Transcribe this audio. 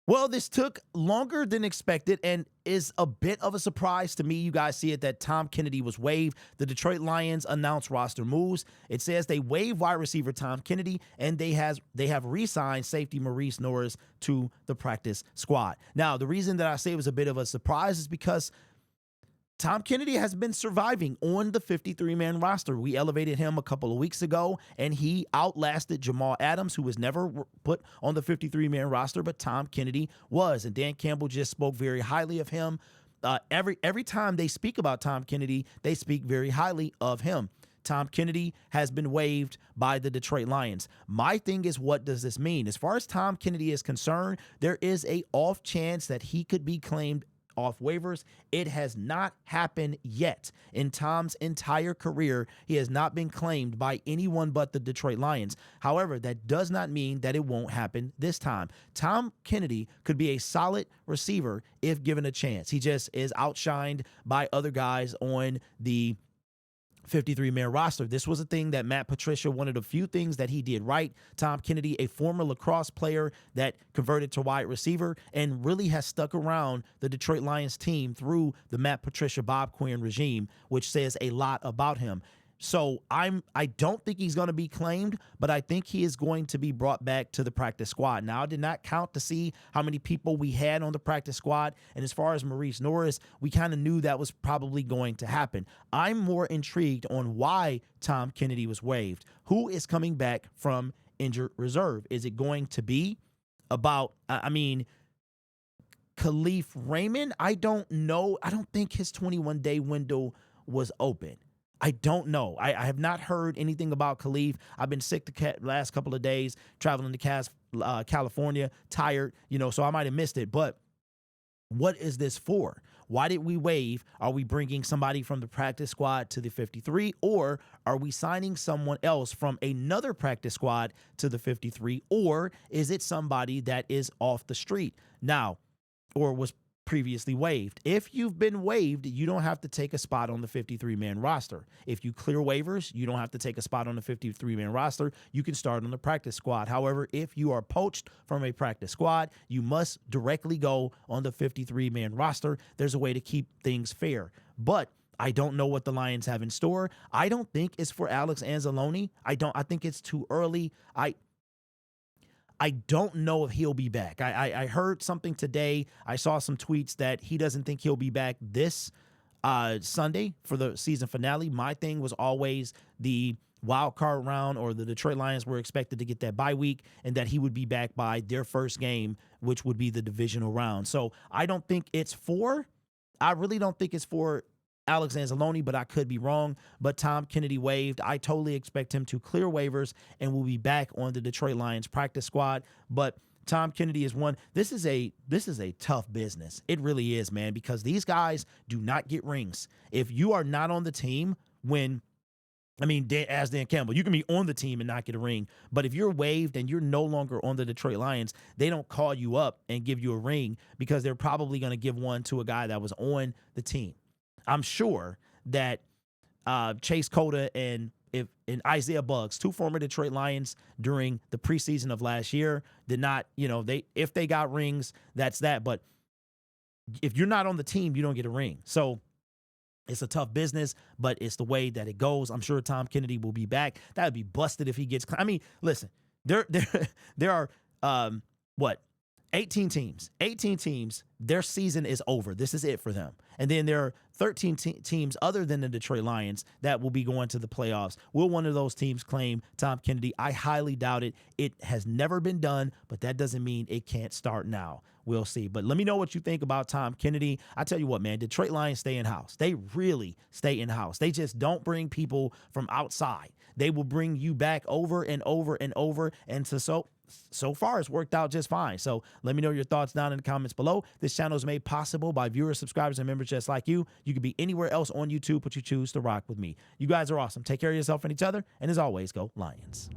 Well, this took longer than expected and is a bit of a surprise to me. You guys see it that Tom Kennedy was waived. The Detroit Lions announced roster moves. It says they waived wide receiver Tom Kennedy and they have re-signed safety Maurice Norris to the practice squad. Now, the reason that I say it was a bit of a surprise is because Tom Kennedy has been surviving on the 53-man roster. We elevated him a couple of weeks ago, and he outlasted Jamal Adams, who was never put on the 53-man roster, but Tom Kennedy was. And Dan Campbell just spoke very highly of him. Every time they speak about Tom Kennedy, they speak very highly of him. Tom Kennedy has been waived by the Detroit Lions. My thing is, what does this mean? As far as Tom Kennedy is concerned, there is a off chance that he could be claimed off waivers. It has not happened yet. In Tom's entire career, he has not been claimed by anyone but the Detroit Lions. However, that does not mean that it won't happen this time. Tom Kennedy could be a solid receiver if given a chance. He just is outshined by other guys on the 53-man roster. This was a thing that Matt Patricia, one of the few things that he did right. Tom Kennedy, a former lacrosse player that converted to wide receiver and really has stuck around the Detroit Lions team through the Matt Patricia, Bob Quinn regime, which says a lot about him. So I don't think he's going to be claimed, but I think he is going to be brought back to the practice squad. Now, I did not count to see how many people we had on the practice squad. And as far as Maurice Norris, we kind of knew that was probably going to happen. I'm more intrigued on why Tom Kennedy was waived. Who is coming back from injured reserve? Is it going to be about, Khalif Raymond? I don't know. I don't think his 21-day window was open. I don't know. I have not heard anything about Khalif. I've been sick the last couple of days, traveling to California, tired, so I might have missed it. But what is this for? Why did we waive? Are we bringing somebody from the practice squad to the 53, or are we signing someone else from another practice squad to the 53, or is it somebody that is off the street now or was previously waived? If you've been waived, you don't have to take a spot on the 53-man roster. If you clear waivers, you don't have to take a spot on the 53-man roster. You can start on the practice squad. However, if you are poached from a practice squad, you must directly go on the 53-man roster. There's a way to keep things fair. But I don't know what the Lions have in store. I don't think it's for Alex Anzalone. I think it's too early. I don't know if he'll be back. I heard something today. I saw some tweets that he doesn't think he'll be back this Sunday for the season finale. My thing was always the wild card round, or the Detroit Lions were expected to get that bye week, and that he would be back by their first game, which would be the divisional round. So I really don't think it's for Alex Anzalone, but I could be wrong. But Tom Kennedy waived. I totally expect him to clear waivers and will be back on the Detroit Lions practice squad. But Tom Kennedy is one. This is a tough business. It really is, man, because these guys do not get rings. If you are not on the team as Dan Campbell, you can be on the team and not get a ring. But if you're waived and you're no longer on the Detroit Lions, they don't call you up and give you a ring, because they're probably going to give one to a guy that was on the team. I'm sure that Chase Cota and Isaiah Buggs, two former Detroit Lions during the preseason of last year, did not, if they got rings, that's that. But if you're not on the team, you don't get a ring. So it's a tough business, but it's the way that it goes. I'm sure Tom Kennedy will be back. That would be busted if he gets. Listen, there are 18 teams. 18 teams, their season is over. This is it for them. And then there are 13 teams other than the Detroit Lions that will be going to the playoffs. Will one of those teams claim Tom Kennedy? I highly doubt it. It has never been done, but that doesn't mean it can't start now. We'll see. But let me know what you think about Tom Kennedy. I tell you what, man, Detroit Lions stay in-house. They really stay in-house. They just don't bring people from outside. They will bring you back over and over and over. And so far, it's worked out just fine. So let me know your thoughts down in the comments below. This channel is made possible by viewers, subscribers, and members just like you. You could be anywhere else on YouTube, but you choose to rock with me. You guys are awesome. Take care of yourself and each other. And as always, go Lions.